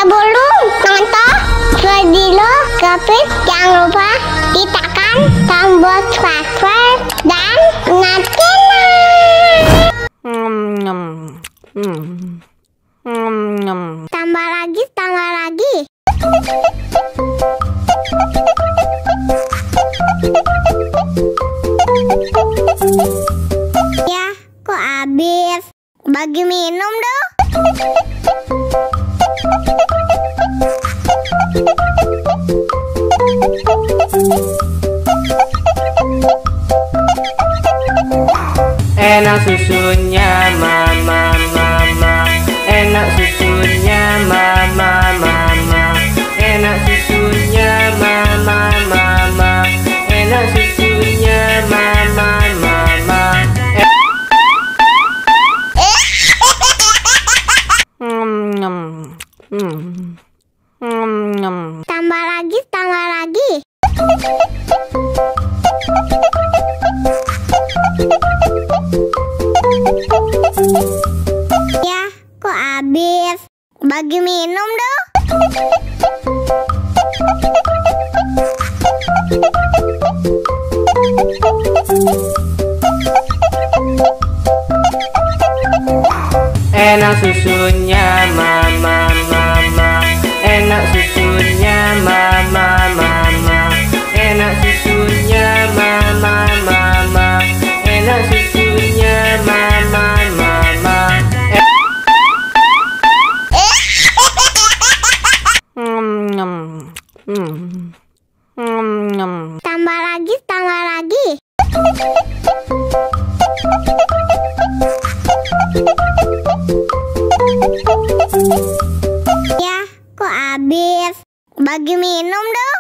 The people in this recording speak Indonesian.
Sebelum nonton video Kepit, jangan lupa tekan tombol subscribe dan nyalakan. Tambah lagi. Ya, kok habis? Bagi minum dong. Enak susunya mama, enak susunya mama, enak susunya mama, enak susunya mama. Tambah lagi. Ya, kok habis? Bagi minum dong. Enak susunya mama, enak susunya mama, enak susunya mama, enak susunya mama. Tambah lagi. Ya, kok habis? Bagi minum dong.